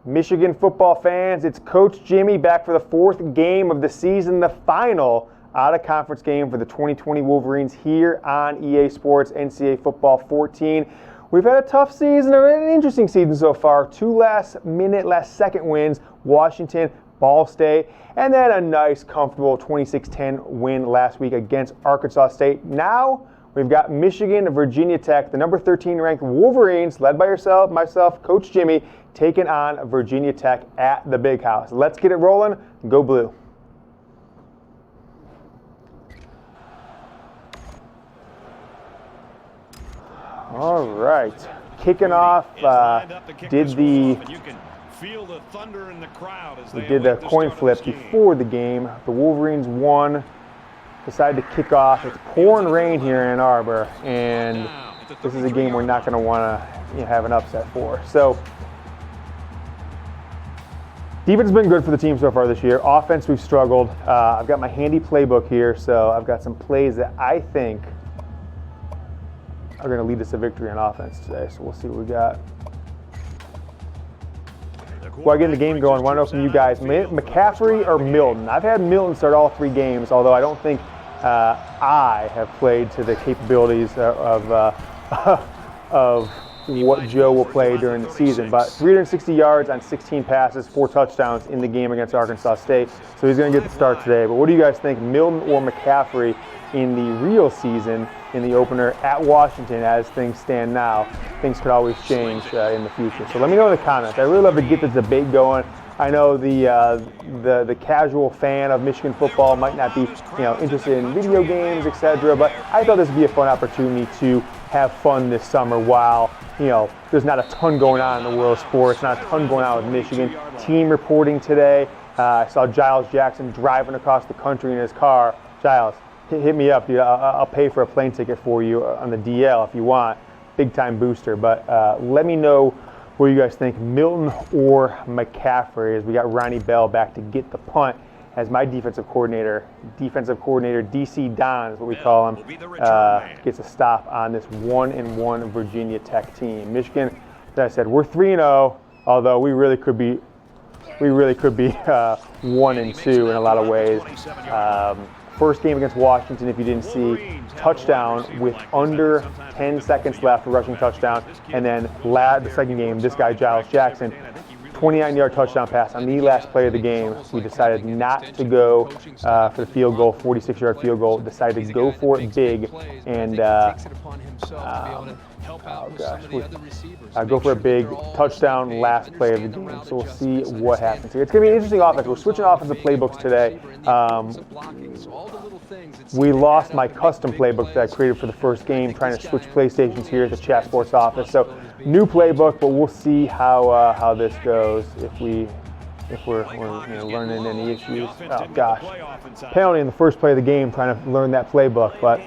Michigan football fans, it's Coach Jimmy back for the fourth game of the season, the final out-of-conference game for the 2020 Wolverines here on EA Sports NCAA Football 14. We've had a tough season, an interesting season so far. 2 last-second wins, Washington, Ball State, and then a nice, comfortable 26-10 win last week against Arkansas State. Now, we've got Michigan, Virginia Tech, the number 13 ranked Wolverines, led by myself, Coach Jimmy, taking on Virginia Tech at the Big House. Let's get it rolling. Go Blue. All right, kicking off, we did the coin flip before the game. The Wolverines won, decided to kick off. It's pouring rain here in Ann Arbor, and this is a game we're not going to want to have an upset for. So, defense has been good for the team so far this year. Offense, we've struggled. I've got my handy playbook here, so I've got some plays that I think are going to lead us to victory on offense today. So we'll see what we got. Before I get the game going, I want to know from you guys, McCaffrey or Milton? I've had Milton start all 3 games, although I don't think I have played to the capabilities of what Joe will play during the season. But 360 yards on 16 passes, 4 touchdowns in the game against Arkansas State. So he's going to get the start today. But what do you guys think, Milton or McCaffrey in the real season, in the opener at Washington? As things stand now, things could always change in the future. So let me know in the comments. I really love to get this debate going. I know the casual fan of Michigan football might not be interested in video games, etc. But I thought this would be a fun opportunity to have fun this summer while there's not a ton going on in the world of sports, not a ton going on with Michigan. Team reporting today. I saw Giles Jackson driving across the country in his car. Giles, hit me up, dude. I'll pay for a plane ticket for you on the DL if you want. Big time booster. But let me know what you guys think, Milton or McCaffrey, as we got Ronnie Bell back to get the punt as my defensive coordinator, DC Don is what we call him, gets a stop on this 1-1 Virginia Tech team. Michigan, as I said, we're 3-0, although we really could be 1-2 in a lot of ways. First game against Washington, if you didn't see, touchdown with under 10 seconds left, a rushing touchdown. And then the second game, this guy, Giles Jackson, 29-yard touchdown pass on the last play of the game. We decided not to go for the field goal, 46-yard field goal, decided to go for it big and go for a big touchdown last play of the game. So we'll see what happens here. It's going to be an interesting offense. We're switching offensive playbooks today. We lost my custom playbook that I created for the first game, trying to switch PlayStations here at the Chat Sports office. So new playbook, but we'll see how this goes if we're learning any issues. Oh gosh, penalty in the first play of the game, trying to learn that playbook, but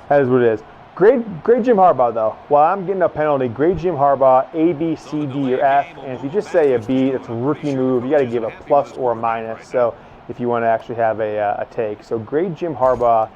that is what it is. Grade Jim Harbaugh, though. While I'm getting a penalty, grade Jim Harbaugh, A, B, C, D, or F. And if you just say a B, it's a rookie move. You got to give a plus or a minus. So if you want to actually have a take. So grade Jim Harbaugh,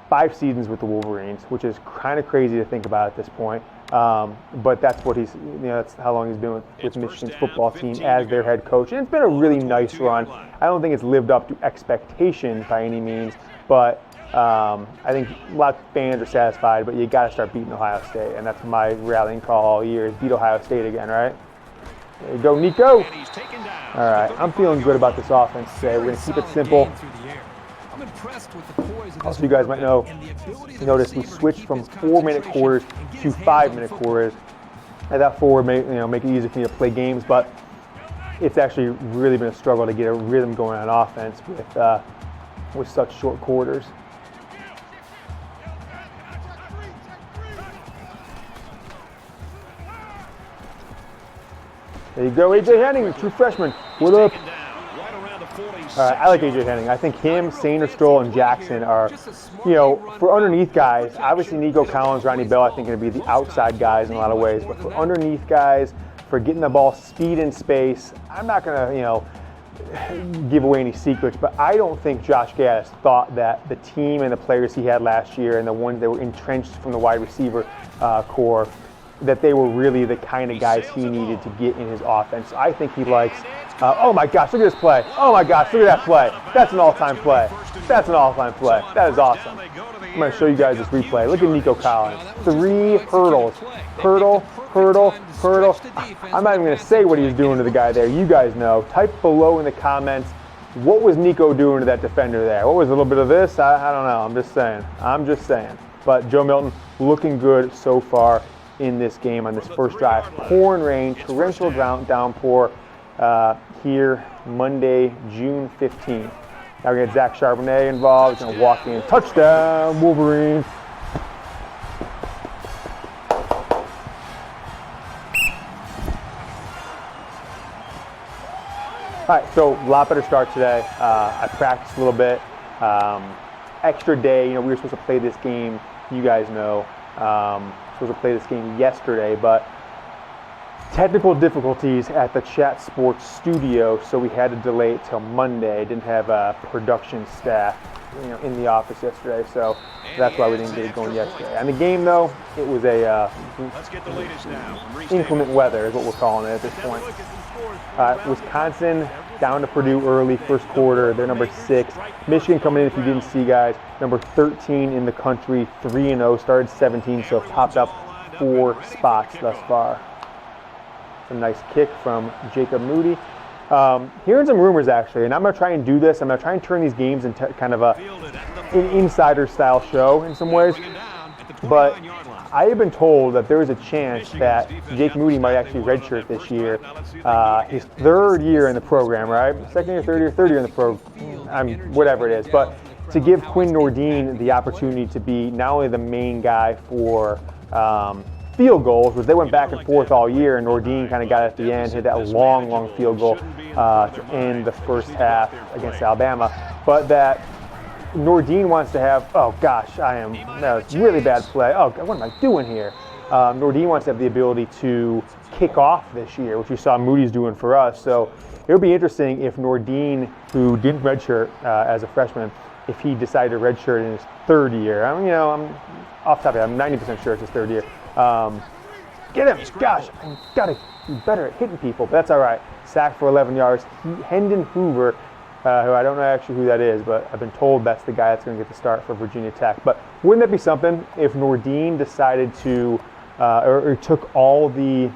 5 seasons with the Wolverines, which is kind of crazy to think about at this point. But that's what that's how long he's been with Michigan's football team as their head coach. And it's been a really nice run. I don't think it's lived up to expectations by any means, but I think a lot of fans are satisfied, but you got to start beating Ohio State, and that's my rallying call all year, is beat Ohio State again, right? There you go, Nico. All right, I'm feeling good about this offense today. We're going to keep it simple. Also, you guys might notice we switched from 4-minute quarters to 5-minute quarters. I thought 4 would make it easier for me to play games, but it's actually really been a struggle to get a rhythm going on offense with such short quarters. There you go, AJ Henning, true freshman. What up? All right, I like AJ Henning. I think him, Sainer, Stroll, and Jackson are, for underneath guys, obviously Nico Collins, Ronnie Bell, I think are going to be the outside guys in a lot of ways. But for underneath guys, for getting the ball speed and space, I'm not going to, give away any secrets, but I don't think Josh Gaddis thought that the team and the players he had last year and the ones that were entrenched from the wide receiver core that they were really the kind of guys he needed to get in his offense. I think he likes, oh my gosh, look at this play. Oh my gosh, look at that play. That's an all-time play. That's an all-time play. That is awesome. I'm going to show you guys this replay. Look at Nico Collins. 3 hurdles. Hurdle, hurdle, hurdle. I'm not even going to say what he was doing to the guy there. You guys know. Type below in the comments, what was Nico doing to that defender there? What was a little bit of this? I don't know. I'm just saying. I'm just saying. But Joe Milton looking good so far in this game on this first drive. Pouring rain, torrential downpour here Monday, June 15th. Now we got Zach Charbonnet involved. He's going to walk in. Touchdown, Wolverines. All right, so a lot better start today. I practiced a little bit. Extra day, we were supposed to play this game, you guys know. Supposed to play this game yesterday, but technical difficulties at the Chat Sports studio, so we had to delay it till Monday. Didn't have production staff, in the office yesterday, so that's why we didn't get it going yesterday. And the game, though, it was a inclement weather is what we're calling it at this point. Wisconsin down to Purdue early, first quarter. They're number 6. Michigan coming in, if you didn't see, guys, number 13 in the country, 3-0, started 17, so popped up 4 spots thus far. A nice kick from Jacob Moody. Hearing some rumors, actually, and I'm going to try and do this. I'm going to try and turn these games into kind of an insider-style show in some ways. But I have been told that there is a chance that Jake Moody might actually redshirt this year. His 3rd year in the program, right? 2nd year, 3rd year in the program, whatever it is. But to give Quinn Nordine the opportunity to be not only the main guy for field goals, which they went back and forth all year, and Nordine kind of got at the end, hit that long field goal to end the first half against Alabama. But that Nordine wants to have, oh gosh, that was really bad play. Oh, what am I doing here? Nordine wants to have the ability to kick off this year, which we saw Moody's doing for us. So it would be interesting if Nordine, who didn't redshirt as a freshman, if he decided to redshirt in his 3rd year. I'm off the top of it, I'm 90% sure it's his 3rd year. Get him! Gosh, I gotta be better at hitting people, but that's all right. Sacked for 11 yards. Hendon Hoover, who I don't know actually who that is, but I've been told that's the guy that's going to get the start for Virginia Tech. But wouldn't that be something if Nordine decided to, or took all the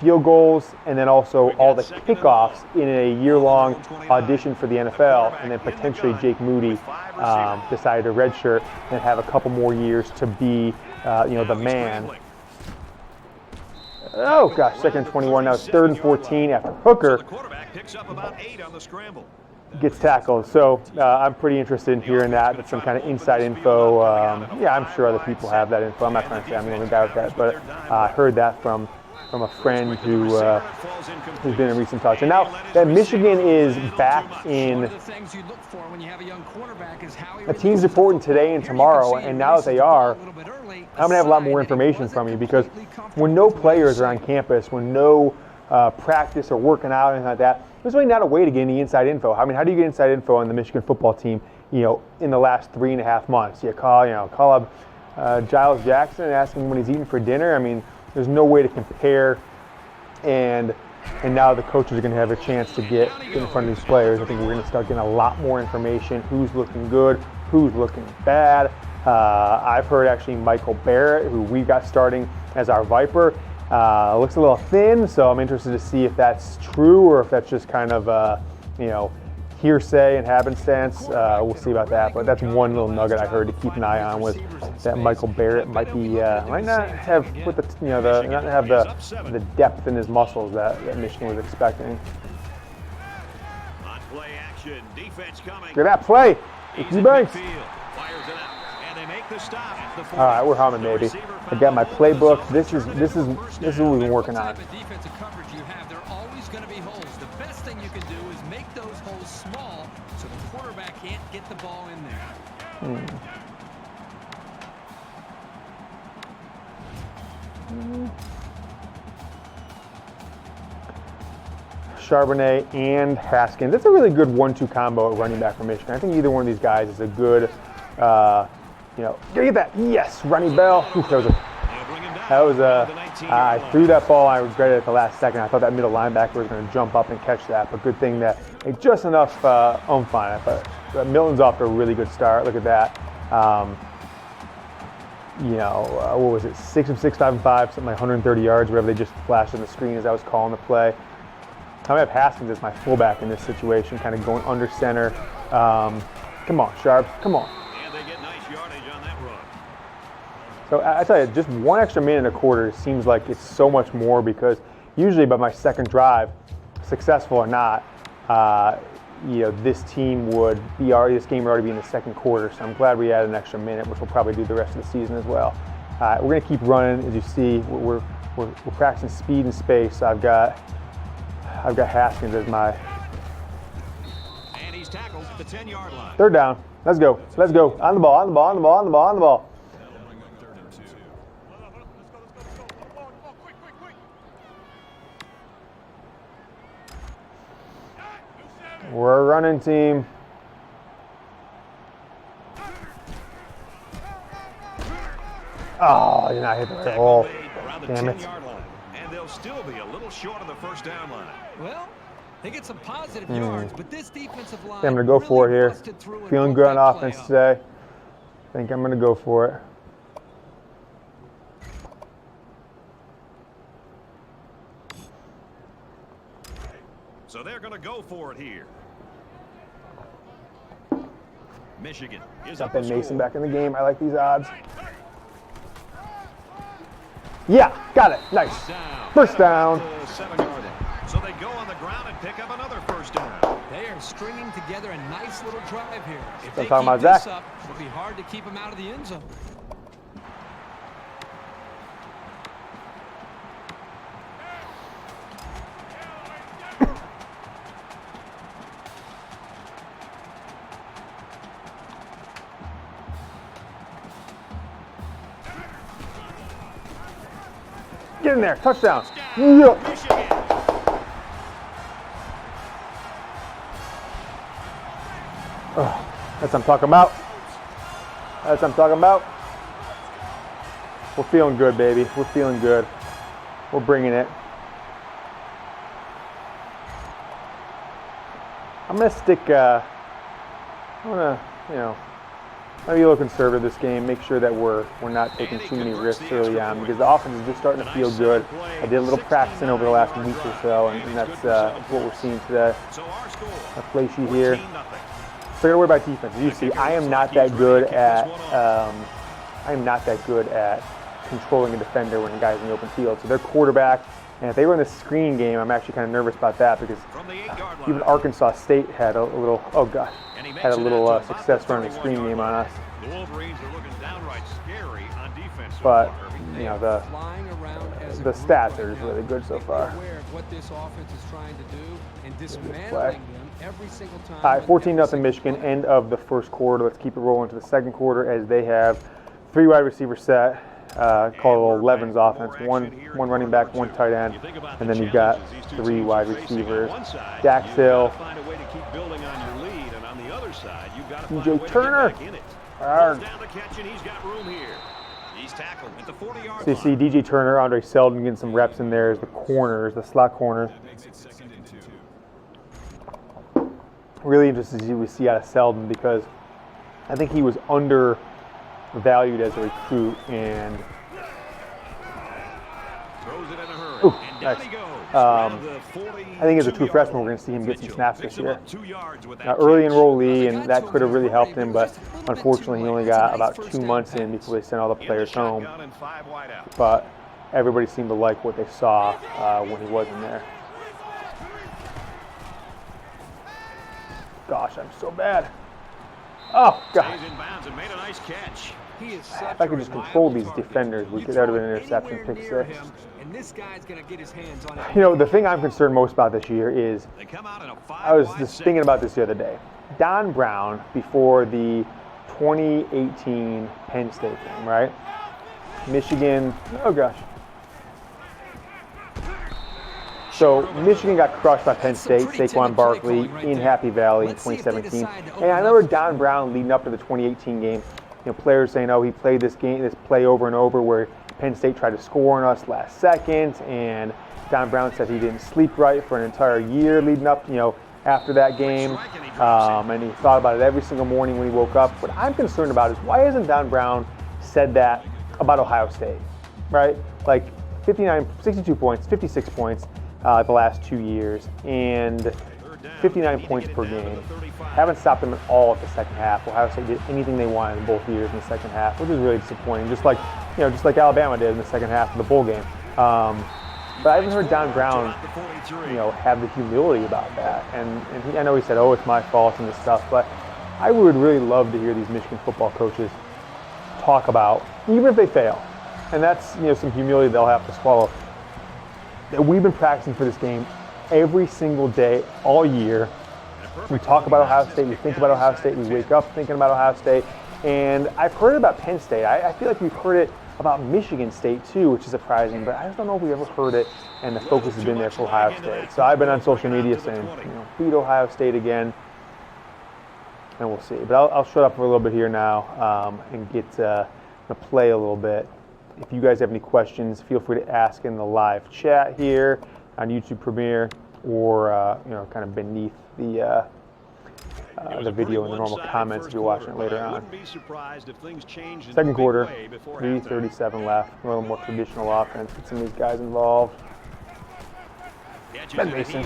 field goals and then also all the kickoffs in a year-long audition for the NFL, and then potentially Jake Moody decided to redshirt and have a couple more years to be, the man. Oh gosh, 2nd and 21. Now it's 3rd and 14 after Hooker gets tackled. So I'm pretty interested in hearing that. That's some kind of inside info. I'm sure other people have that info. I'm not trying to say I'm the only guy with that, but I heard that from a friend who's been in recent touch. And now that Michigan is back in, the team's reporting today and tomorrow, and now that they are, I'm going to have a lot more information from you, because when no players are on campus, when no practice or working out or anything like that, there's really not a way to get any inside info. I mean, how do you get inside info on the Michigan football team, in the last 3.5 months? You call up Giles Jackson and ask him when he's eating for dinner. I mean, there's no way to compare, and now the coaches are going to have a chance to get in front of these players. I think we're going to start getting a lot more information, who's looking good, who's looking bad. I've heard actually Michael Barrett, who we got starting as our Viper, looks a little thin, so I'm interested to see if that's true or if that's just kind of, hearsay and happenstance. We'll see about that, but that's one little nugget I heard to keep an eye on, was that Michael Barrett might not have not have the depth in his muscles that Michigan was expecting. Look at that play, Banks. All right, we're humming, baby. I got my playbook. This is what we've been working on. Can't get the ball in there. Charbonnet and Haskins. That's a really good 1-2 combo at running back for Michigan. I think either one of these guys is a good, get that. Yes, Ronnie Bell. Ooh, that was I threw that ball. I regretted it at the last second. I thought that middle linebacker was going to jump up and catch that, but good thing that just enough oomph on it. But Milton's off to a really good start. Look at that. What was it? 6 of 6, 5 of 5, something like 130 yards, whatever they just flashed on the screen as I was calling the play. I have Haskins as my fullback in this situation, kind of going under center. Come on, Sharp. Come on. And they get nice yardage on that run. So I tell you, just one extra minute and a quarter seems like it's so much more, because usually by my second drive, successful or not, this game would already be in the second quarter. So I'm glad we added an extra minute, which we'll probably do the rest of the season as well. We're going to keep running. As you see, we're practicing speed and space. I've got Haskins as my. And he's tackled at the 10-yard line. Third down. Let's go. Let's go. On the ball. On the ball. On the ball. On the ball. On the ball. We're a running team. Oh, you're not hitting the ball. Damn it. And they'll still be a little short of the first down line. Well, they get some positive yards, but this defensive line. I'm going to go for it here. Feeling good on offense today. I think I'm going to go for it. So they're going to go for it here. Michigan is up. Ben Mason back in the game. I like these odds. Yeah, got it. Nice. First down. So they go on the ground and pick up another first down. They are stringing together a nice little drive here. If Still they talking keep about this Zach. up, it'll be hard to keep them out of the end zone. Get in there. Touchdown. Yeah. Oh, that's what I'm talking about. That's what I'm talking about. We're feeling good, baby. We're feeling good. We're bringing it. I'm going to stick, maybe a little conservative this game. Make sure that we're not taking too many risks early on, because the offense is just starting to feel good. I did a little practicing over the last week or so, and that's what we're seeing today. A play sheet here. So I gotta worry about defense. As you see, I am not that good at controlling a defender when the guy's in the open field. So their quarterback, and if they run the screen game, I'm actually kind of nervous about that, because even Arkansas State had a little success running the screen game on us. The Wolverines are looking downright scary on defense. But the stats are just really good so far. All right, 14-0 Michigan, end of the first quarter. Let's keep it rolling to the second quarter, as they have 3 wide receivers set. Called 11's offense. One running back, 1 tight end, and then you've got 3 wide receivers. Dax Hill, DJ Turner. So you see DJ Turner, Andre Seldon getting some reps in there as the corners, the slot corners. Really interested to see what we see out of Seldon, because I think he was undervalued as a recruit, and nice. I think as a true freshman, we're going to see him get some snaps this year. Early enrollee, and that could have really helped him, but unfortunately, he only got about 2 months in before they sent all the players home. But everybody seemed to like what they saw when he wasn't there. Gosh, I'm so bad. Oh, God. If I could just control these defenders, that would have been an interception, pick 6. And this guy's going to get his hands on it. You know, the thing I'm concerned most about this year is, I was just thinking about this the other day. Don Brown, before the 2018 Penn State game, right? Michigan, oh gosh. So Michigan got crushed by Penn State, Saquon Barkley in Happy Valley in 2017. And I remember Don Brown leading up to the 2018 game, players saying, oh, he played this play over and over where Penn State tried to score on us last second, and Don Brown said he didn't sleep right for an entire year leading up, after that game, and he thought about it every single morning when he woke up. What I'm concerned about is why hasn't Don Brown said that about Ohio State, right? Like 62 points, 56 points the last 2 years, and 59 points per game. Haven't stopped them at all at the second half. Ohio State did anything they wanted in both years in the second half, which is really disappointing. Just like Alabama did in the second half of the bowl game. But I haven't heard Don Brown, have the humility about that. And I know he said, "Oh, it's my fault" and this stuff. But I would really love to hear these Michigan football coaches talk about, even if they fail, and that's some humility they'll have to swallow, that we've been practicing for this game every single day all year. We talk about Ohio State, we think about Ohio State, we wake up thinking about Ohio State, and I've heard it about Penn State. I feel like we've heard it about Michigan State too, which is surprising, but I just don't know if we ever heard it and the focus has been there for Ohio State. So I've been on social media saying, beat Ohio State again, and we'll see. But I'll shut up for a little bit here now and get to play a little bit. If you guys have any questions, feel free to ask in the live chat here on YouTube Premiere, or kind of beneath the video in the normal comments if you're watching it later on. Second quarter, 3:37 left. A little more traditional offense. Get some of these guys involved. Ben Mason.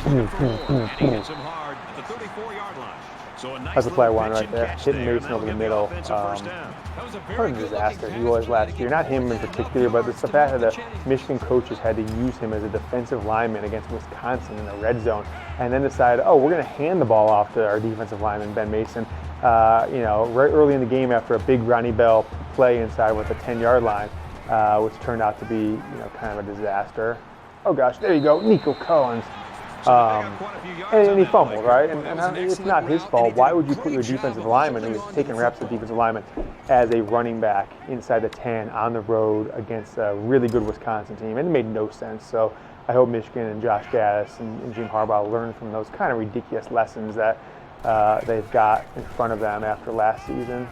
That's the play I wanted right there. Hitting Mason over the middle. What a disaster he was last year. Not him in particular, but the fact that the Michigan coaches had to use him as a defensive lineman against Wisconsin in the red zone, and then decided, oh, we're going to hand the ball off to our defensive lineman, Ben Mason, right early in the game after a big Ronnie Bell play inside with the 10-yard line, which turned out to be, kind of a disaster. Oh gosh, there you go, Nico Collins. And he fumbled, right? And it's not his fault. Why would you put your defensive lineman, who was taking reps at defensive lineman, as a running back inside the 10 on the road against a really good Wisconsin team? And it made no sense. So I hope Michigan and Josh Gaddis and Jim Harbaugh learn from those kind of ridiculous lessons that they've got in front of them after last season.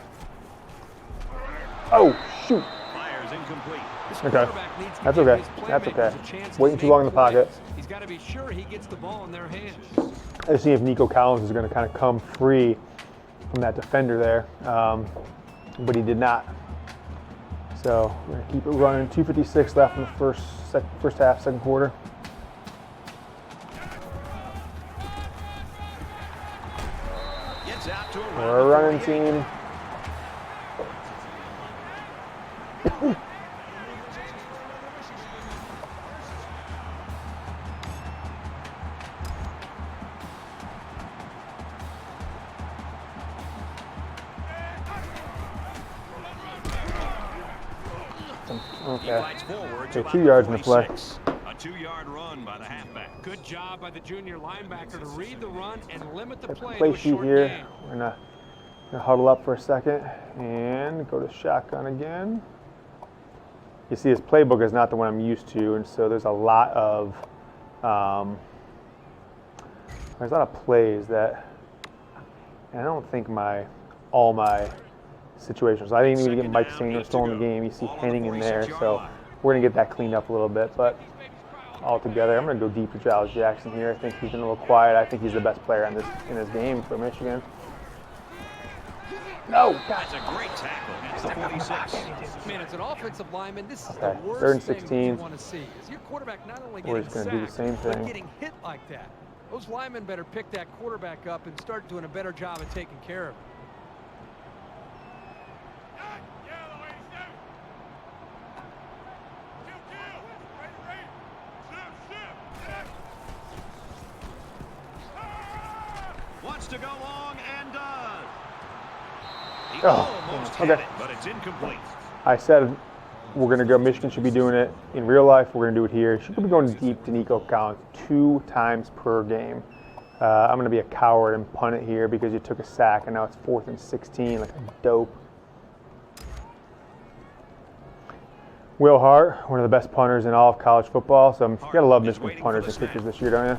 Oh, shoot. Okay, that's okay. That's okay. Waiting too long in the pocket. He's got to be sure he gets the ball in their hands. Let's see if Nico Collins is going to kind of come free from that defender there, but he did not. So we're going to keep it running. 2:56 left in the first half, second quarter. We're a running team. Okay, 2 yards in the play. A 2-yard run by the halfback. Good job by the junior linebacker to read the run and limit the play to Play a sheet short here. game. We're gonna huddle up for a second and go to shotgun again. You see, his playbook is not the one I'm used to, and so there's a lot of plays that, and I don't think all my situations. I didn't even get Mike Singer still in the game. You see Henning in there, so we're going to get that cleaned up a little bit. But altogether, I'm going to go deep to Giles Jackson here. I think he's been a little quiet. I think he's the best player in this game for Michigan. No, That's a great tackle. It's the 46. Man, as an offensive lineman, this is Okay, the worst third and thing 16. you want to see. Is your quarterback not only We're getting just gonna do the sacked, same but thing. getting hit like that. Those linemen better pick that quarterback up and start doing a better job of taking care of him. Wants to go long and does. He Oh, almost okay. had it, but it's incomplete. I said we're going to go. Michigan should be doing it in real life. We're going to do it here. Should be going deep to Nico Collins 2 times per game. I'm going to be a coward and punt it here because you took a sack and now it's 4th and 16 like a dope. Will Hart, one of the best punters in all of college football. So you got to love Michigan punters and kickers this year, don't you?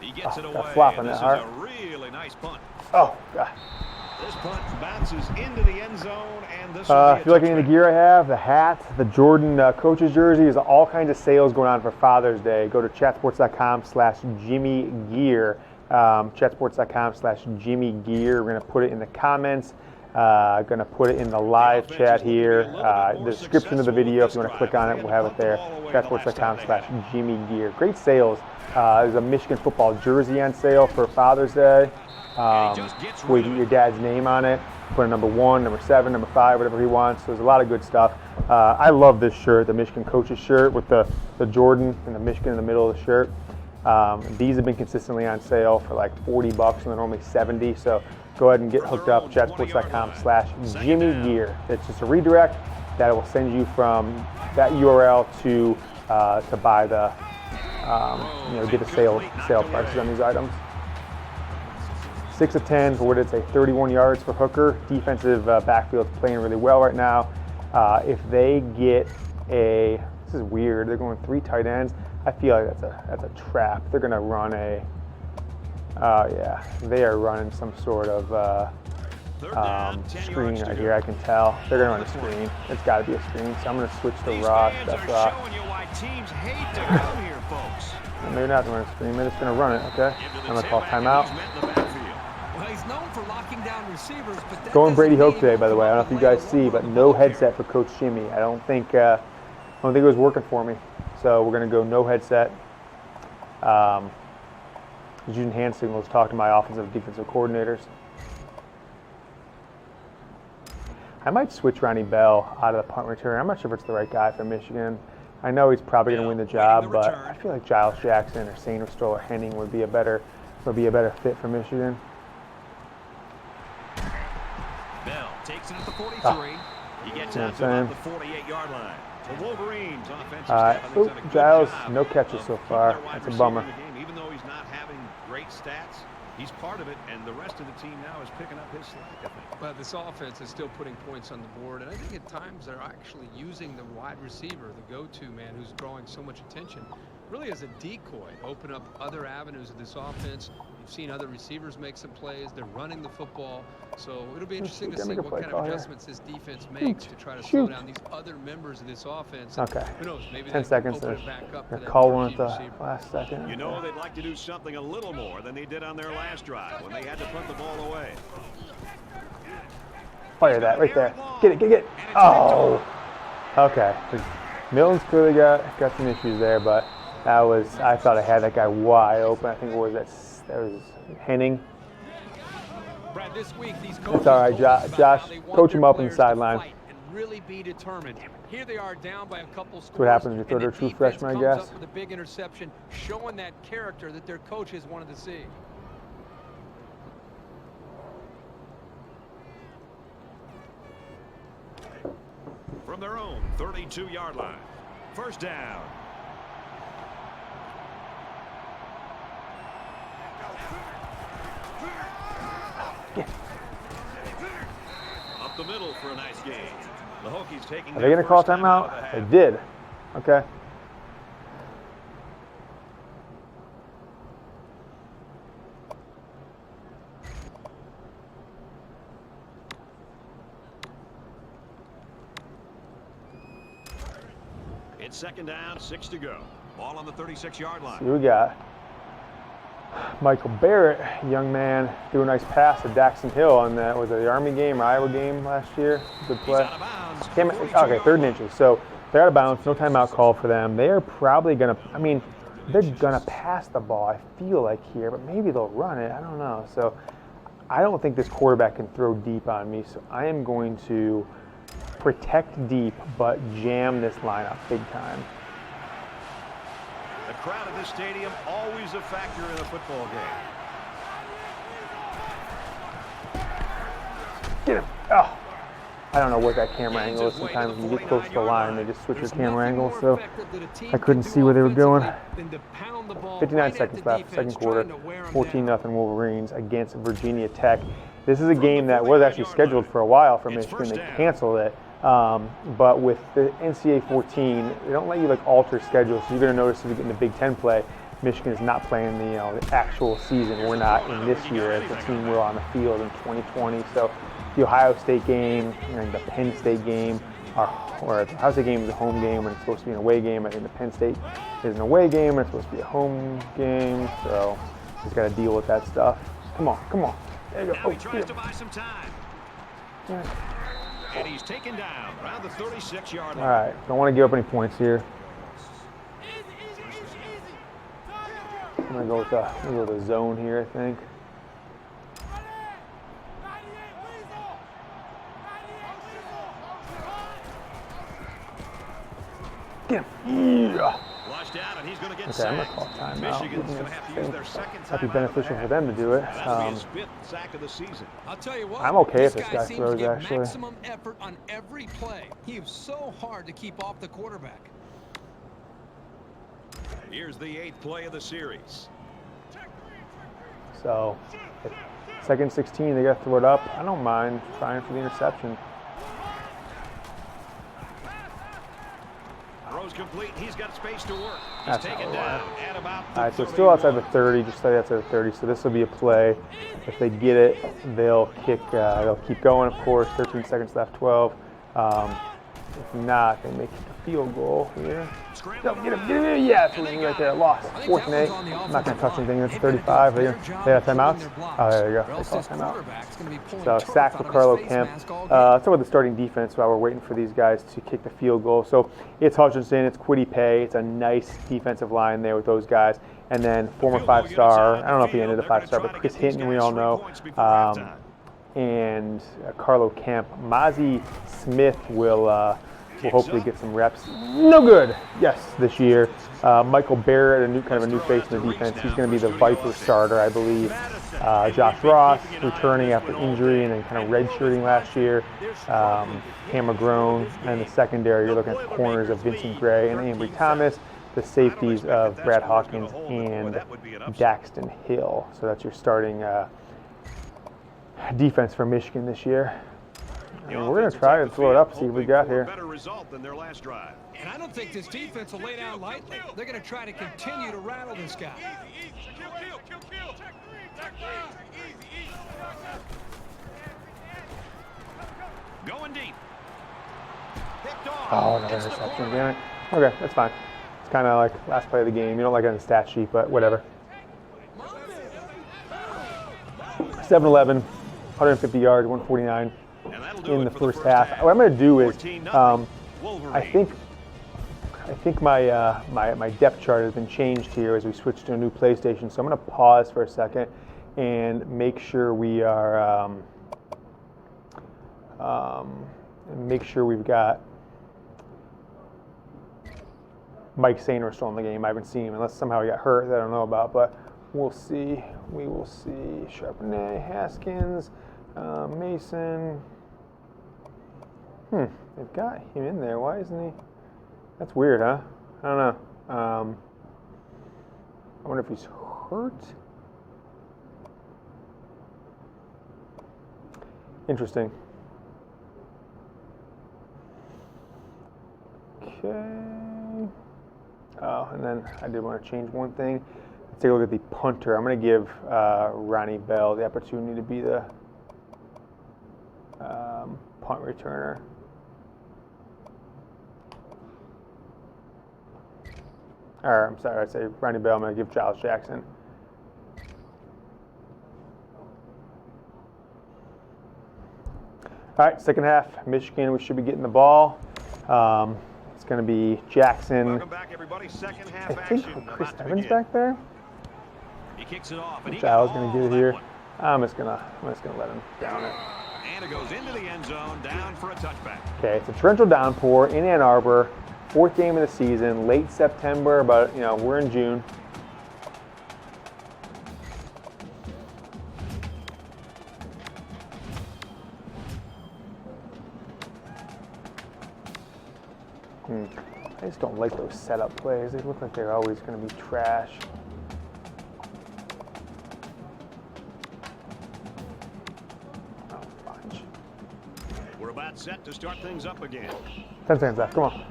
He gets it away. Got flop on and that, this Hart. is a really nice punt. Oh, God. This punt bounces into the end zone, and this if you like any of the gear I have, the hat, the Jordan coach's jersey, there's all kinds of sales going on for Father's Day. Go to chatsports.com/JimmyGear. Chatsports.com/JimmyGear. We're going to put it in the comments. Going to put it in the live chat here. The description of the video, if you want to click on it, we'll have it there. Chatsports.com/JimmyGear. Great sales. There's a Michigan football jersey on sale for Father's Day. Where you get your dad's name on it. Put a number 1, number 7, number 5, whatever he wants. So there's a lot of good stuff. I love this shirt, the Michigan coach's shirt with the Jordan and the Michigan in the middle of the shirt. These have been consistently on sale for like $40 and they're normally $70. So go ahead and get hooked up. Chatsports.com/JimmyGear. It's just a redirect that will send you from that URL to buy the get the sale prices on these items. 6 of 10 for what did it say, 31 yards for Hooker. Defensive backfield's playing really well right now. If they get this is weird. They're going 3 tight ends. I feel like that's a trap. They're gonna run they are running some sort of screen right here. I can tell they're gonna run a screen. It's got to be a screen. So I'm gonna switch to Ross. That's Ross. And they're not running a screen. They're just gonna run it. Okay. I'm gonna call timeout. He's known for locking down receivers, but Going Brady Hoke today, by the way. I don't know if you guys see, but no headset for Coach Jimmy. I don't think it was working for me. So we're going to go no headset. Using hand signals to talk to my offensive and defensive coordinators. I might switch Ronnie Bell out of the punt return. I'm not sure if it's the right guy for Michigan. I know he's probably going to win the job, but I feel like Giles Jackson or Sainristel or Henning would be a better fit for Michigan. Bell takes it at the 43. He gets out to about the 48-yard line. The Wolverines offensive Giles, no catches so far. That's a bummer. Even though he's not having great stats, he's part of it, and the rest of the team now is picking up his slack, I think. Well, this offense is still putting points on the board, and I think at times they're actually using the wide receiver, the go-to man who's drawing so much attention, really as a decoy, open up other avenues of this offense. You've seen other receivers make some plays. They're running the football. So it'll be interesting to see what kind of adjustments this defense makes to try to slow down these other members of this offense. Okay. Who knows? Maybe 10 seconds. Open it back up Call one at the last second. You know they'd like to do something a little more than they did on their last drive when they had to punt the ball away. Fire that right there. Get it. Oh. Okay. Milton's clearly got some issues there, but I thought I had that guy wide open. I think that was Henning. Brad, this week, these it's all right, Josh. Coach him up on the sideline. And really be determined. Here they are down by a couple scores. That's what happens when you throw their true freshman, I guess. Up with a big interception, showing that character that their coaches wanted to see. From their own 32-yard line. First down. Up the middle for a nice gain. The Hokies taking. Are they going to call timeout? They did. Okay. It's second down, 6 to go. Ball on the 36-yard line. See what we got. Michael Barrett, young man, threw a nice pass to Daxton Hill on that. Was it the Army game or Iowa game last year? Good play. Okay, 3rd and inches. So they're out of bounds. No timeout call for them. They are probably going to, they're going to pass the ball, I feel like here, but maybe they'll run it. I don't know. So I don't think this quarterback can throw deep on me. So I am going to protect deep, but jam this lineup big time. The crowd at this stadium, always a factor in a football game. Get him. Oh. I don't know what that camera angle is. Sometimes when you get close to the line, they just switch your camera angle, so I couldn't see where they were going. 59 seconds left, second quarter, 14-0 Wolverines against Virginia Tech. This is a game that was actually scheduled for a while for Michigan. They canceled it. But with the NCAA14, they don't let you alter schedules, so you're going to notice if you get in the Big Ten play. Michigan is not playing the actual season. We're not in this year as the team we're on the field in 2020. So the Ohio State game and the Penn State game or the Ohio State game is a home game and it's supposed to be an away game. I think the Penn State is an away game and it's supposed to be a home game. So just got to deal with that stuff. Come on, come on. There you go. Now he tries to buy some time. Yeah. And he's taken down around the 36-yard line. All right, don't want to give up any points here. I'm gonna go with the zone here, I think. Get him. Yeah. Flushed out, and he's going to get Okay, I'm gonna sacked. call timeout. Michigan's going to have to use their second Might be timeout beneficial of for the them to do it. That'll be his 5th sack of the season. I'll tell you what, I'm okay if this guy seems throws, to give actually. maximum effort on every play. He is so hard to keep off the quarterback. Here's the 8th play of the series. So, second 16, they got to throw it up. I don't mind trying for the interception. Throws complete. He's got space to work. He's That's taken not down at about All right, so still outside the 30, just slightly outside the 30. So this will be a play. If they get it, they'll kick. They'll keep going, of course. 13 seconds left, 12. If not, they make a field goal here. Go, get him, yeah, that's what right there. Lost. 4th and 8. I'm not going to touch anything. It's 35. They have timeouts. Oh, there you go. They call timeout. So sack for Carlo Kemp. Let's talk about the starting defense while we're waiting for these guys to kick the field goal. So it's Hutchinson, it's Kwity Paye. It's a nice defensive line there with those guys. And then former 5-star, I don't know if he ended a 5-star, but Chris Hinton, we all know. And Carlo Kemp. Mozzie Smith will hopefully get some reps. No good. Yes, this year. Michael Barrett, kind of a new face in the defense. He's going to be the Viper starter, I believe. Josh Ross returning after injury and then kind of redshirting last year. Cam McGrone, and the secondary. You're looking at the corners of Vincent Gray and Ambry Thomas. The safeties of Brad Hawkins and Daxton Hill. So that's your starting defense for Michigan this year. And we're going to try to throw it up, see what we got here. Better result than their last drive. And I don't think this defense will lay down lightly. They're going to try to continue to rattle this guy. Going deep. Picked off. Oh, another interception, damn it. Okay, that's fine. It's kind of like last play of the game. You don't like it on the stat sheet, but whatever. 7-11, 150 yards, 149 in the first half. What I'm going to do is, I think my depth chart has been changed here as we switch to a new PlayStation. So I'm going to pause for a second and make sure we are, make sure we've got Mike Sainer still in the game. I haven't seen him unless somehow he got hurt that I don't know about, but we'll see. We will see. Charbonnet, Haskins, Mason. They've got him in there. Why isn't he? That's weird, huh? I don't know. I wonder if he's hurt. Interesting. Okay. Oh, and then I did want to change one thing. Let's take a look at the punter. I'm going to give Ronnie Bell the opportunity to be the punt returner. Or, I'm sorry, I'd say Ronnie Bell. I'm going to give Giles Jackson. All right, second half, Michigan. We should be getting the ball. It's going to be Jackson. Welcome back, everybody. Second half I think action Chris about to Evans begin. back there. He kicks it off, and Giles going to get it here. I'm just gonna let him down it. And it goes into the end zone, down for a touchback. Okay, it's a torrential downpour in Ann Arbor. 4th game of the season, late September, but we're in June. I just don't like those setup plays. They look like they're always going to be trash. Oh, fudge. We're about set to start things up again. 10 seconds left. Come on.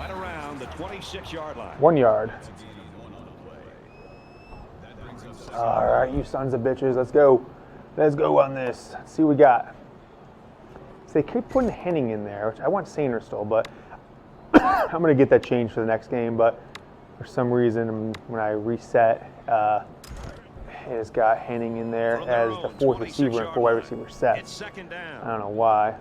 right around the 26-yard line. 1 yard. All right, you sons of bitches, let's go. Let's go on this. Let's see what we got. So they keep putting Henning in there, which I want Sainer still, but I'm going to get that changed for the next game. But for some reason, when I reset, it's got Henning in there as the 4th receiver and 4 wide receiver sets. I don't know why.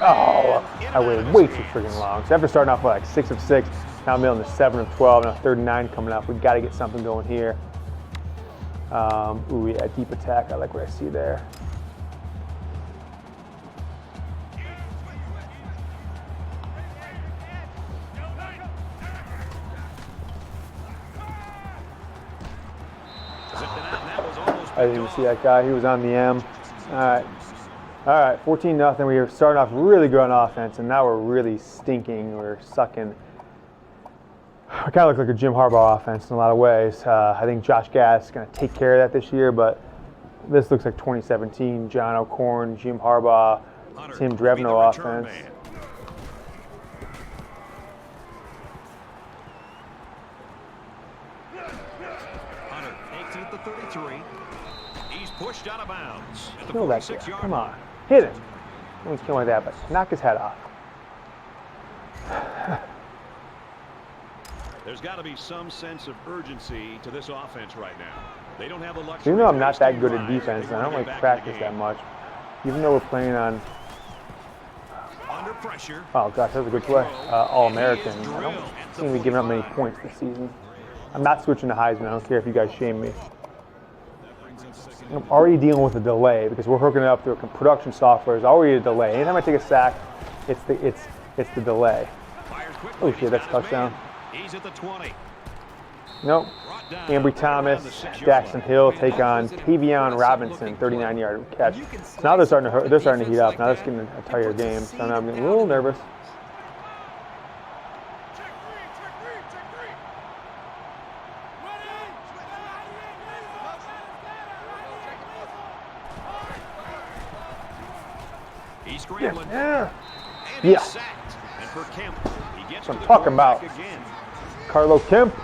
Oh, I waited way too freaking long. So after starting off with like 6 of 6, now I'm in the 7 of 12, now 3rd and 9 coming up. We've got to get something going here. Ooh, yeah, deep attack. I like what I see there. I didn't even see that guy. He was on the M. All right, 14-0. We were starting off really good on offense, and now we're really stinking. We're sucking. We kind of look like a Jim Harbaugh offense in a lot of ways. I think Josh Gad is going to take care of that this year, but this looks like 2017 John O'Corn, Jim Harbaugh, Tim Drevno offense. Hunter takes it at the 33. He's pushed out of bounds. Kill that guy. Come on. Hit him. Don't kill him like that, but knock his head off. There's got to be some sense of urgency to this offense right now. They don't have the luxury. Even though I'm not that good at defense, and I don't like practice that much, even though we're playing on. Under pressure. Oh gosh, that was a good play. All-American. I don't seem to be giving up many points this season. I'm not switching to Heisman. I don't care if you guys shame me. I'm already dealing with a delay because we're hooking it up through production software. There's already a delay. Anytime I take a sack, it's the delay. Oh shit, that's a touchdown. He's at the 20. Nope. Ambry Thomas, Jackson Hill take on Tavion Robinson, 39-yard catch. So now they're starting to heat up. Now they're getting a tighter game. So now I'm getting a little nervous. He's scrambling. Yeah. And he's sacked. And for Kemp, he gets That's what to I'm the talking about. quarterback again. Carlo Kemp.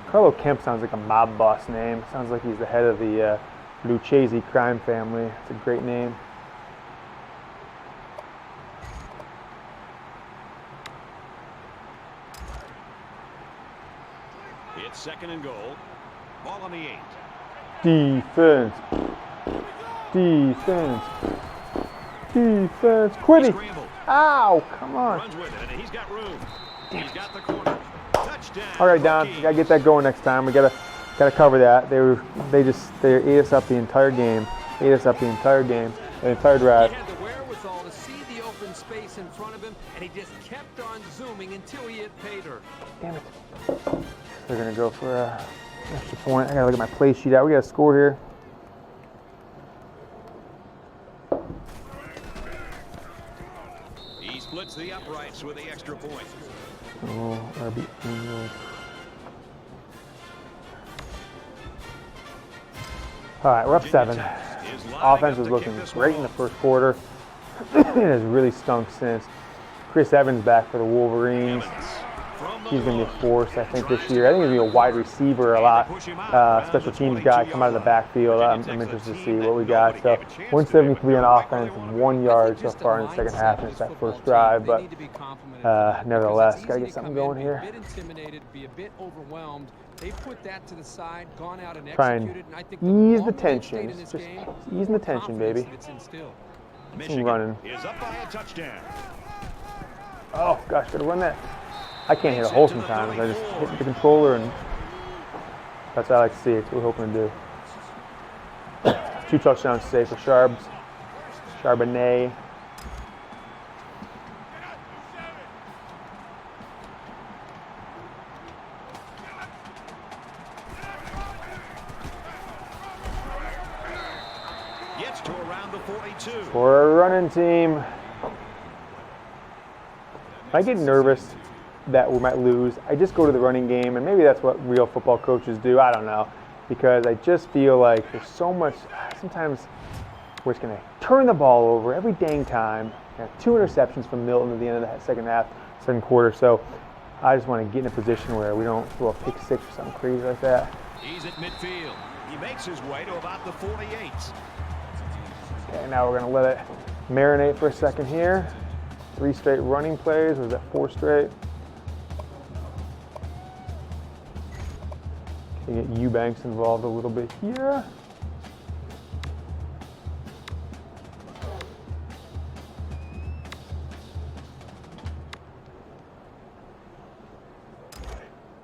Carlo Kemp sounds like a mob boss name. Sounds like he's the head of the Lucchese crime family. It's a great name. It's 2nd and goal. Ball on the 8. Defense. Defense. Defense. Quitty. Ow, come on. Runs with it, and he's got room. He's got the corner. Touchdown. All right, Don, we gotta get that going next time. We gotta cover that. They ate us up the entire game. Ate us up the entire game, the entire drive. He had the wherewithal to see the open space in front of him, and he just kept on zooming until he hit pay dirt. Damn it. They're gonna go for an extra point. I gotta look at my play sheet out. We got a score here. He splits the uprights with the extra point. Oh, RB. All right, we're up 7. Offense was looking great in the first quarter. It has really stunk since. Chris Evans back for the Wolverines. He's going to be a force, I think, this year. I think he's going to be a wide receiver a lot. Special teams guy come out of the backfield. I'm interested to see what we got. So 173 on offense, 1 yard so far in the second half. It's that first drive, but nevertheless, got to get something going here. They put that to the side, gone out and try and executed, and I think ease the tension. Just easing the tension, baby. Michigan running. is up by a touchdown. Oh gosh, gotta run that. I can't hit a hole sometimes. I just hit the controller, and that's what I like to see. It's what we're hoping to do. 2 touchdowns today for Charbonnet. Gets to around the 42. For a running team. I get nervous that we might lose, I just go to the running game, and maybe that's what real football coaches do. I don't know, because I just feel like there's so much. Sometimes we're just going to turn the ball over every dang time. We have 2 interceptions from Milton at the end of the second quarter. So I just want to get in a position where we don't throw a pick 6 or something crazy like that. He's at midfield. He makes his way to about the 48. Okay, now we're going to let it marinate for a second here. 3 straight running plays. Was that 4 straight? Can get Eubanks involved a little bit here.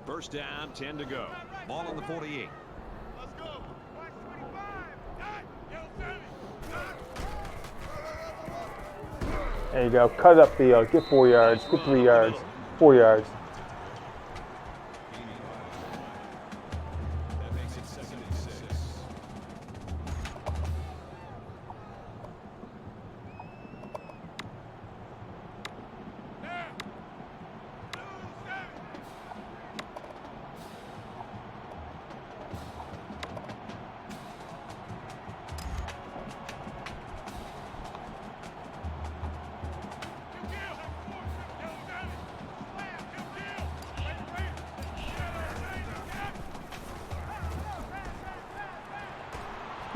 First down, 10 to go. Ball on the 48. Let's go. Watch 25. There you go. Cut it upfield. Get 4 yards. Get 3 yards. 4 yards. That makes it 2nd and 6.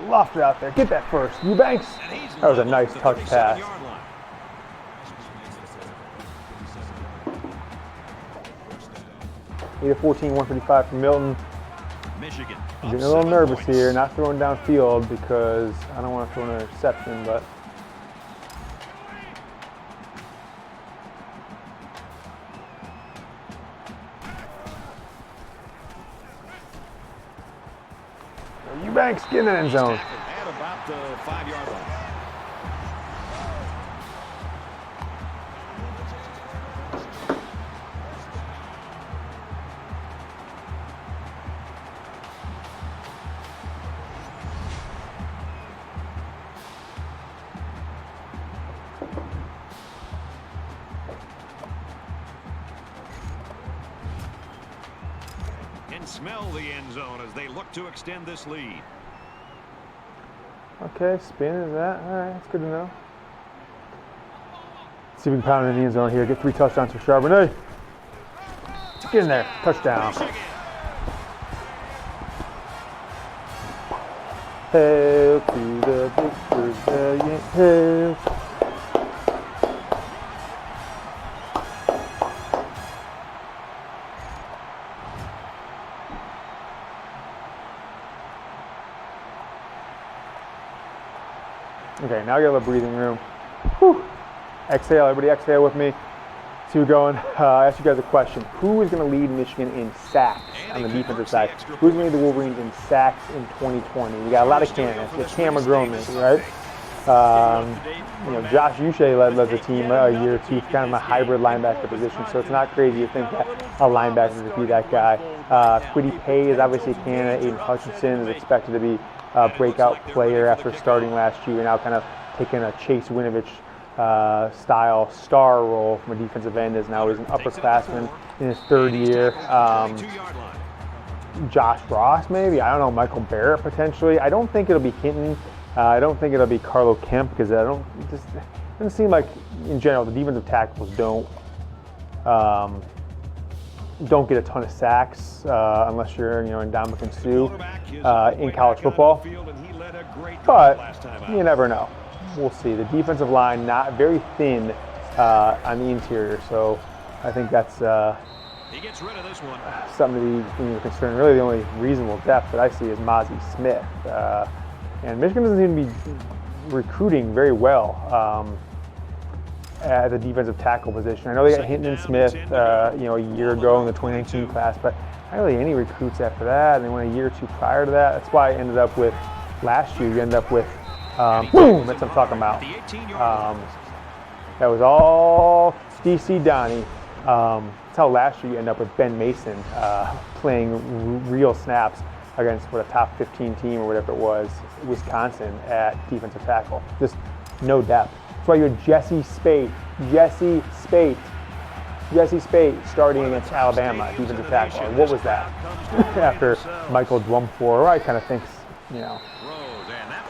Loft it out there. Get that first. Eubanks. That was a nice touch pass. Need a 14, 155 from Milton. Michigan. I'm getting a little nervous here, not throwing downfield because I don't want to throw an interception, but Eubanks, get in the end zone. At about the 5-yard line. And smell the end zone as they look to extend this lead. Okay, spin is that. All right, that's good to know. See if we can pound in the end zone here. Get 3 touchdowns for Charbonnet. Get in there. Touchdown. Hail to the victors, valiant hail. Okay, now I got a little breathing room. Whew. Exhale, everybody exhale with me. See we're going. I asked you guys a question. Who is going to lead Michigan in sacks on the defensive side? Who's going to lead the Wolverines in sacks in 2020? We got a lot of candidates. We got Cameron Grown, right? Josh Uche led the team a year or two, kind of a hybrid linebacker position, so it's not crazy to think that a linebacker could be that guy. Kwity Paye is obviously a candidate. Aiden Hutchinson is expected to be a breakout player after starting last year, now kind of taking a Chase Winovich style star role from a defensive end, as now he's an upperclassman in his 3rd year. Josh Ross, maybe. I don't know. Michael Barrett, potentially. I don't think it'll be Hinton. I don't think it'll be Carlo Kemp, because it doesn't seem like, in general, the defensive tackles don't get a ton of sacks unless you're, in Ndamukong Suh in college football. But you never know. We'll see. The defensive line not very thin on the interior, so I think that's he gets rid of this one. Something to be concerned. Really, the only reasonable depth that I see is Mozzie Smith, and Michigan doesn't seem to be recruiting very well at the defensive tackle position. I know they got Hinton and Smith, a year ago in the 2019 class, but not really any recruits after that. And they went a year or two prior to that. That's why I ended up with last year. You end up with boom. That's what I'm talking about. That was all DC Donnie. That's how last year you end up with Ben Mason playing real snaps against a top 15 team or whatever it was, Wisconsin, at defensive tackle. Just no depth. That's why you had Jesse Spate. Jesse Spate starting against Alabama, defensive tackle. And what was that? After Michael Dwumfor, I kind of think, you know,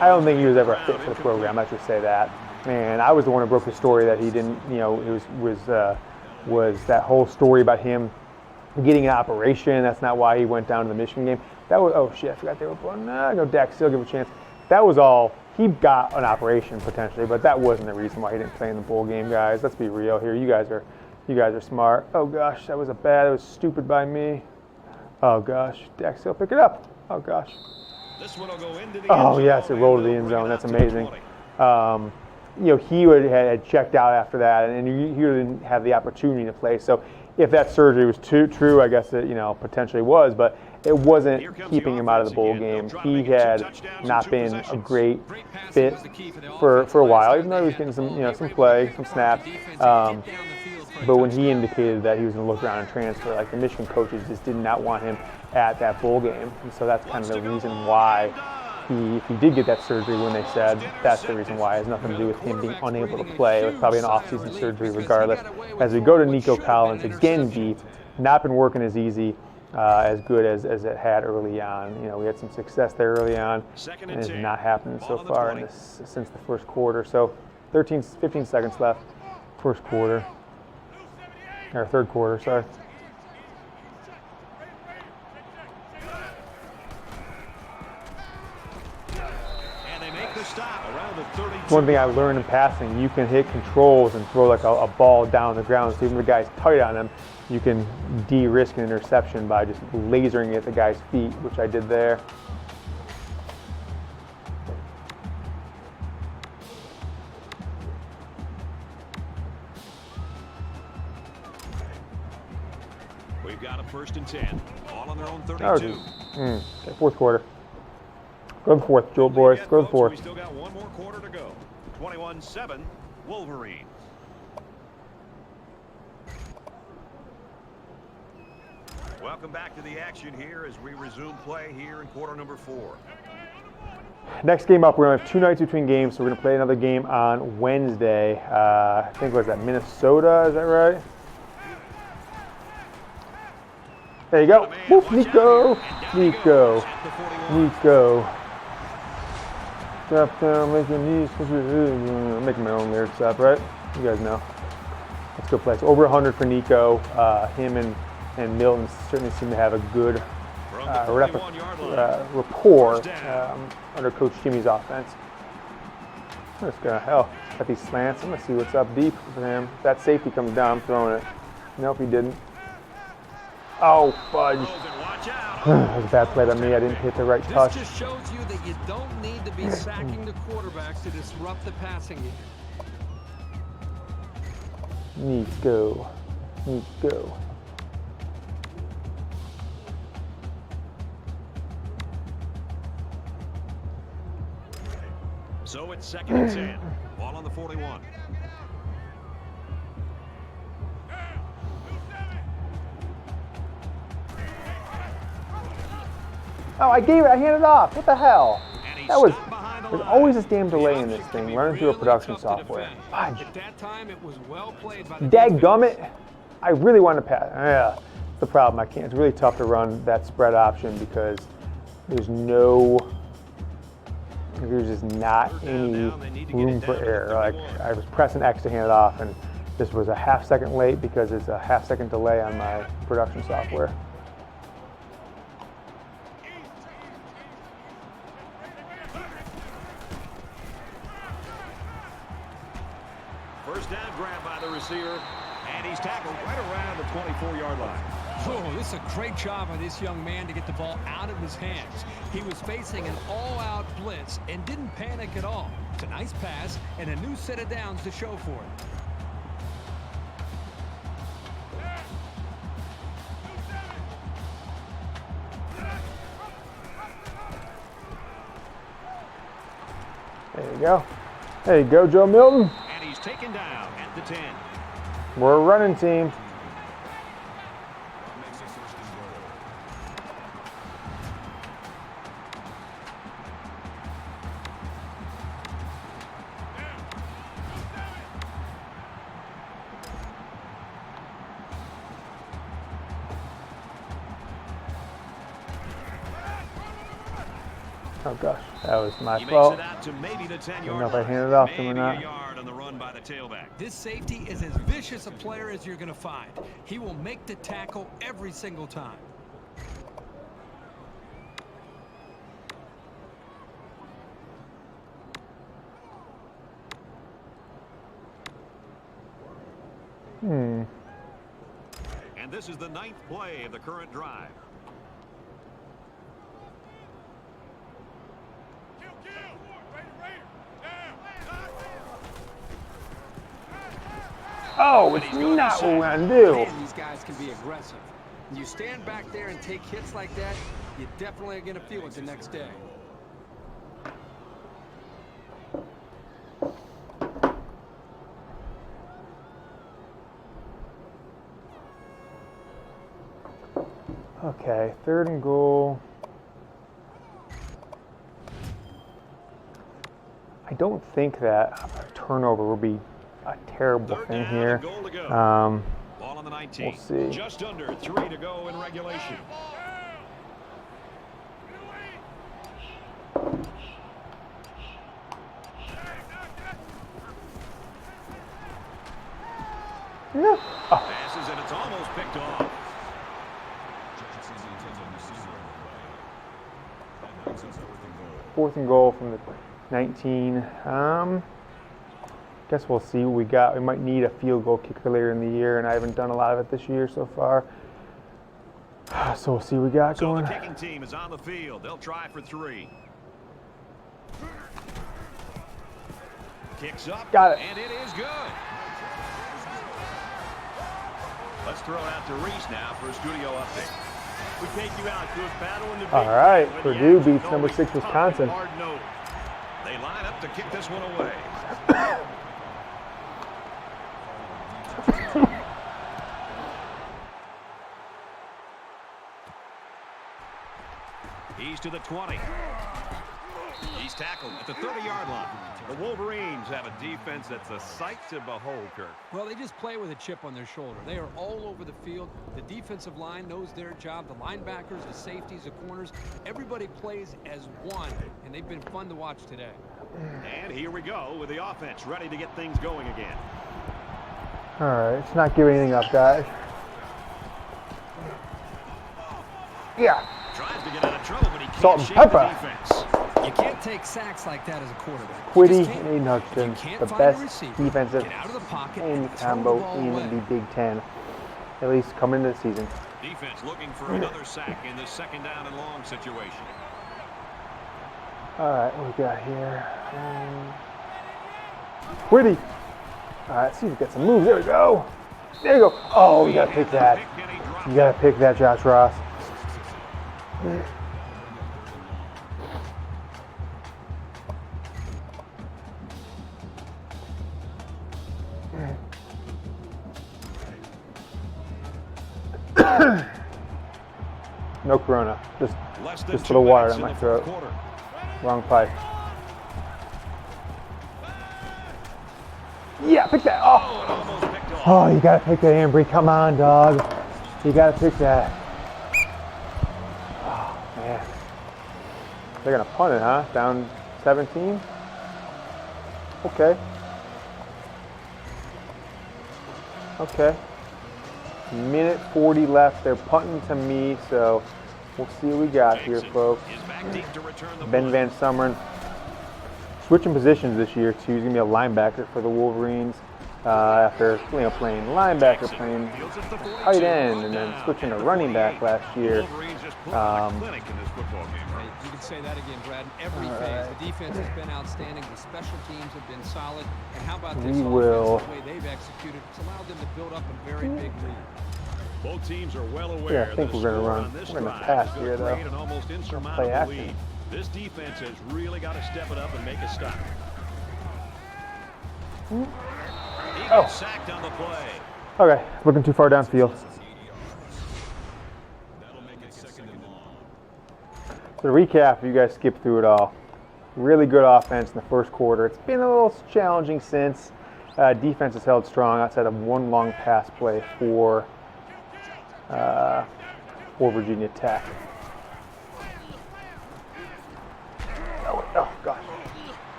I don't think he was ever a fit for the program. Let's just say that. Man, I was the one who broke the story that he didn't, you know, it was that whole story about him getting an operation. That's not why he went down to the Michigan game. That was, oh shit, I forgot they were playing. No, Dak still give him a chance. That was all. He got an operation potentially, but that wasn't the reason why he didn't play in the bowl game, guys. Let's be real here. You guys are smart. Oh gosh, that was stupid by me. Oh gosh, Dak still pick it up. Oh gosh. This one will go into the Oh yes, it rolled to the end zone. That's amazing. You know, he had checked out after that, and he didn't have the opportunity to play. So if that surgery was true, I guess it, you know, potentially was, but it wasn't keeping him out of the bowl game. He had not been a great fit for a while, even though he was getting some, you know, some play, some snaps. But when he indicated that he was going to look around and transfer, like the Michigan coaches just did not want him at that bowl game, and so that's kind of the reason why if he did get that surgery, when they said that's the reason why. It has nothing to do with him being unable to play. It was probably an off-season surgery regardless. As we go to Nico Collins, again deep, not been working as good as it had early on. You know, we had some success there early on, and it has not happened so far since the first quarter. So 15 seconds left, first quarter, or third quarter, sorry. One thing I learned in passing, you can hit controls and throw like a ball down the ground. So even if the guy's tight on him, you can de-risk an interception by just lasering it at the guy's feet, which I did there. We've got a 1st and 10. All on their own 32. Okay, fourth quarter. Go to the fourth, Joel boys. Go to the fourth. We still got one more quarter to go. 21-7, Wolverines. Welcome back to the action here as we resume play here in quarter number 4. Next game up, we're going to have 2 nights between games, so we're going to play another game on Wednesday. I think, what is that, Minnesota? Is that right? There you go. Whoop, Nico. Drop down, making these. I'm making my own lyrics up, right? You guys know. Let's go play. So over 100 for Nico. Him and Milton certainly seem to have a good rapport under Coach Jimmy's offense. I'm just going to at these slants. I'm going to see what's up deep for him. If that safety comes down, I'm throwing it. Nope, he didn't. Oh, fudge. That was a bad play by me. I didn't hit the right touch. This just shows you that you don't need to be sacking the quarterback to disrupt the passing game. Nico. So it's 2nd and 10. Ball on the 41. Oh, I handed off. What the hell? There's always this damn delay in this thing, running through a production software. Fudge. At that time, it was well played by Dadgummit. I really want to pass. Yeah, it's the problem. I can't. It's really tough to run that spread option because there's just not any room for error. Like, I was pressing X to hand it off, and this was a half-second late because it's a half-second delay on my production software. First down grab by the receiver, and he's tackled right around the 24-yard line. Oh, this is a great job by this young man to get the ball out of his hands. He was facing an all-out blitz and didn't panic at all. It's a nice pass and a new set of downs to show for it. There you go. There you go, Joe Milton. And he's taken down at the 10. We're a running team. Oh gosh, that was my He makes fault. it out to maybe the 10-yard I don't know if I line. handed it off to him or Maybe not. a yard on the run by the tailback. This safety is as vicious a player as you're going to find. He will make the tackle every single time. And this is the 9th play of the current drive. Kill, kill. Raider, Raider. Down. Oh, it's not what we're gonna do. Man, these guys can be aggressive. You stand back there and take hits like that, you definitely are going to feel it the next day. Okay, 3rd and goal. I don't think that a turnover will be a terrible Third thing down here. and goal to go. Ball on the 19. We'll see. Just under 3 to go in regulation. Yeah. Oh, Passes and it's almost picked off. 4th and goal from the 19. Guess we'll see what we got. We might need a field goal kicker later in the year, and I haven't done a lot of it this year so far. So we'll see what we got So going. the kicking team is on the field. They'll try for 3. Kicks up. Got it. And it is good. Let's throw it out to Reese now for a studio update. We take you out to a battle in the All right, Purdue beats number 6 Wisconsin. They line up to kick this one away. He's to the 20. He's tackled at the 30-yard line. The Wolverines have a defense that's a sight to behold, Kirk. Well, they just play with a chip on their shoulder. They are all over the field. The defensive line knows their job. The linebackers, the safeties, the corners, everybody plays as one, and they've been fun to watch today. And here we go with the offense ready to get things going again. All right, let's not give anything up, guys. Yeah. Tries to get out of trouble, but he can't Salt and shake pepper. the defense. You can't take sacks like that as a quarterback. Quiddy Just can't. and Hudson, If you can't the find a best receiver, defensive get out of the pocket in and throw combo the ball in away. the Big Ten, at least coming into the season. Defense looking for another sack in this 2nd down and long situation. All right, what we got here? Quiddy. All right, see if we get some moves. There we go. There you go. Oh, you gotta pick that. Pick and he dropped You gotta pick that, Josh Ross. No Corona, Less than just 2 a little water minutes down in my the 4th throat. quarter. Wrong pipe. Yeah, pick that. Oh, Oh, it almost picked off. oh, you gotta pick that, Ambry. Come on, dog. You gotta pick that. Oh man, they're gonna punt it, huh? Down 17. Okay. Okay. Minute 40 left. They're punting to me, so we'll see what we got here, Jackson folks. is back deep to return the Ben punt. Van Summeren switching positions this year too. He's gonna be a linebacker for the Wolverines after playing linebacker, playing Fields at the 42, tight end, brought and then down switching to at the running back 48. last year. Wolverines just put on a Um, clinic in this football game. Right, you can say that again, Brad. In every phase, the defense has been outstanding. The special teams have been solid. And how about this We offense, will- the way they've executed? It's allowed them to build up a very big lead. Both teams are well aware Yeah, I think that a we're gonna score run. on this We're gonna drive pass is gonna here, though. create an almost Play insurmountable action. lead. This defense has really got to step it up and make a stop. He Oh. gets sacked on the play. Okay, looking too far downfield. That'll make it 2nd and long. So to recap, you guys skipped through it all. Really good offense in the first quarter. It's been a little challenging since. Defense has held strong outside of one long pass play for Virginia Tech.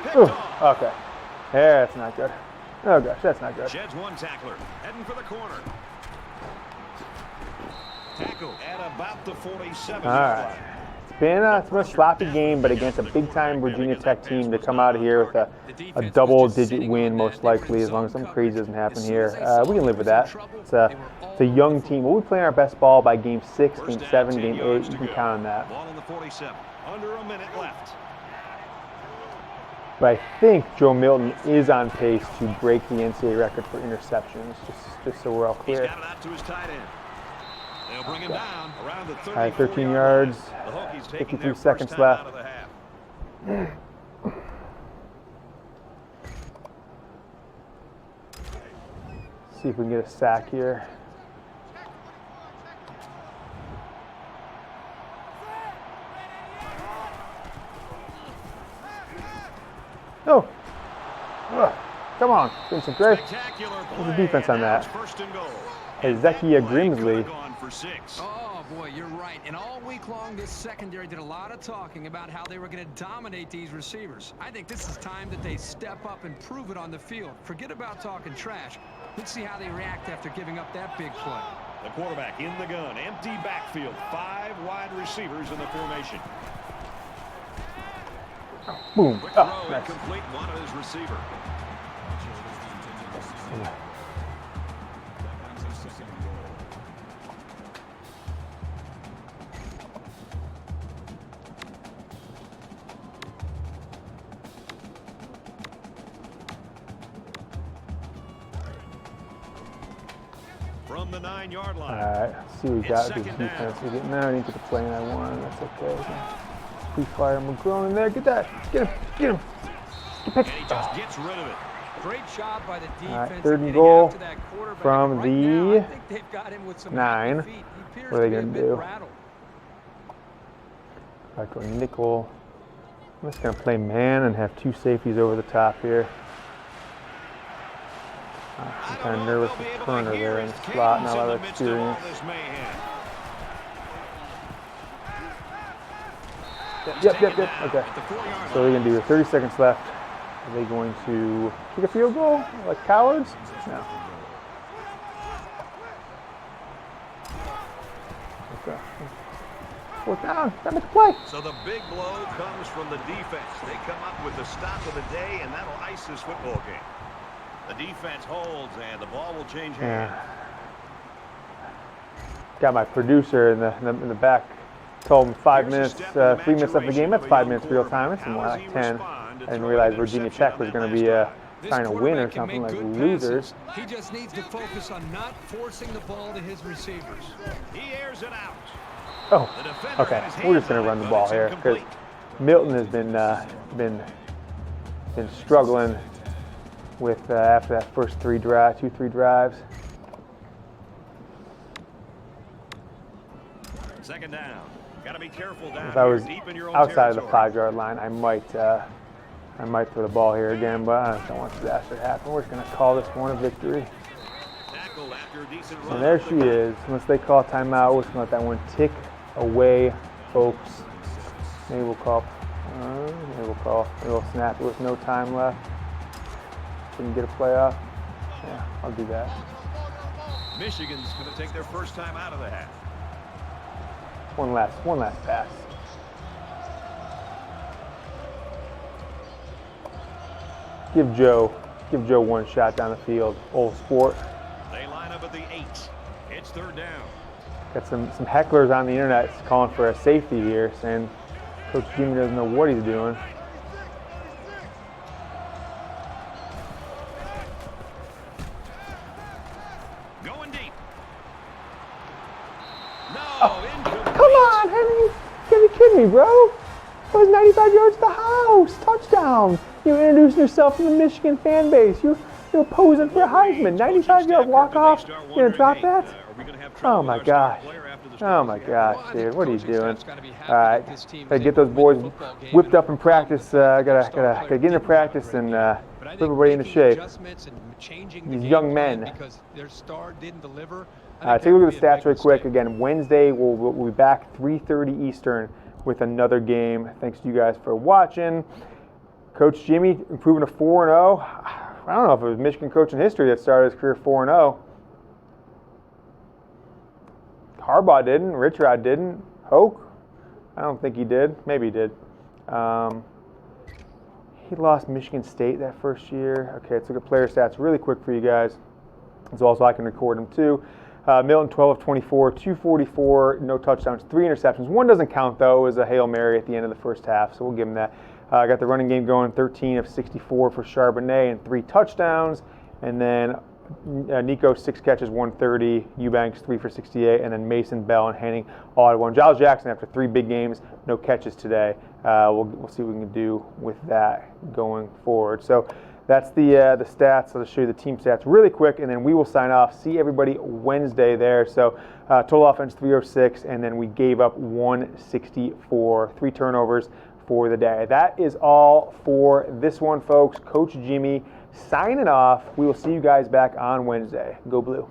picked Ooh, off. okay. Yeah, that's not good. Oh gosh, that's not good. Sheds one tackler, heading for the corner. Tackle at about the 47. All right. It's been a sloppy game, but against a big-time Virginia Tech team to come out of here with a double-digit win, most likely, as long as something crazy doesn't happen here. We can live with that. It's a young team. We'll be playing our best ball by game 6, game 7, game 8. You can count on that. Ball on the 47. Under a minute left. But I think Joe Milton is on pace to break the NCAA record for interceptions, just so we're all He's clear. got it out to his tight end. They'll bring him down around the 34 All right, 13 yards, The Hokies taking 53 their first seconds time left. out of the half. See if we can get a sack here. Oh, come on, Vincent Gray. Spectacular What's the play, defense on and now that? it's first and goal. Ezekiel That play could Grimsley. have gone for 6. Oh, boy, you're right. And all week long, this secondary did a lot of talking about how they were going to dominate these receivers. I think this is time that they step up and prove it on the field. Forget about talking trash. Let's see how they react after giving up that big play. The quarterback in the gun, empty backfield, 5 wide receivers in the formation. Boom. Quick Oh, throw, nice. incomplete, one of his receiver. From the 9-yard line. All right, let's see what we got. This defense. We get no, I didn't get the play I wanted. That's okay. We fire McGrone in there. Get that. Get him. Get him. Get And he just gets rid of it. Great job by the defense. All right, third and getting goal out to that quarterback. from Right the now, I think they've got him with some 9. happy feet. He appears What are they to be a gonna bit do? rattled. Back to a nickel. I'm just gonna play man and have 2 safeties over the top here. I'm kind of nervous with Turner there in the slot. Not a lot of experience. Yep. Okay. So they're gonna do 30 seconds left. Are they going to kick a field goal like cowards? No. Okay. 4th down. Gotta make a play. So the big blow comes from the defense. They come up with the stop of the day, and that'll ice this football game. The defense holds, and the ball will change hands. Got my producer in the back. Told him 5 minutes, 3 minutes left of the game. That's 5 minutes real time. It's more like 10. I didn't realize Virginia Tech was going to be trying to win or something like losers. He just needs to focus on not forcing the ball to his receivers. He airs it out. Oh, okay. We're just going to run the ball here because Milton has been struggling with after that first 3 drives. Second down. Got to be careful down If I was deep in your own outside of the territory. 5-yard line, I might throw the ball here again, but I don't want disaster to happen. We're just going to call this one a victory. Tackled after a decent run. And there she is. Unless they call timeout, we're just going to let that one tick away, folks. Maybe we'll snap it with no time left. Can get a playoff. Yeah, I'll do that. Michigan's going to take their first time out of the half. One last pass. Give Joe one shot down the field. Old sport. They line up at the 8. It's 3rd down. Got some hecklers on the internet calling for a safety here, saying Coach Jimmy doesn't know what he's doing. Going deep. No, incomplete. Come on, Henry! You kidding me, bro? That was 95 yards to the house. Touchdown. You're introducing yourself to the Michigan fan base. You're posing for a Heisman. 95-yard walk-off. You're going to drop that? Oh, my gosh. Oh, my gosh, dude. What are you doing? All right. Gotta get those boys whipped up in practice. Gotta get into practice and put everybody into shape. These young men. Take a look at the stats real quick. Again, Wednesday we'll be back 3:30 Eastern with another game. Thanks to you guys for watching. Coach Jimmy improving to 4-0. I don't know if it was Michigan coach in history that started his career 4-0. Harbaugh didn't. Richrod didn't. Hoke? I don't think he did. Maybe he did. He lost Michigan State that first year. Okay, let's look at player stats really quick for you guys. As well, so I can record them too. Milton, 12 of 24, 244, no touchdowns, 3 interceptions. One doesn't count, though. It was a Hail Mary at the end of the first half, so we'll give him that. Got the running game going, 13 of 64 for Charbonnet and 3 touchdowns. And then Nico, 6 catches, 130. Eubanks, 3 for 68. And then Mason, Bell, and Henning all had 1. Giles Jackson, after 3 big games, no catches today. We'll see what we can do with that going forward. So that's the stats. I'll just show you the team stats really quick, and then we will sign off. See everybody Wednesday there. So total offense 306, and then we gave up 164, 3 turnovers for the day. That is all for this one, folks. Coach Jimmy signing off. We will see you guys back on Wednesday. Go Blue.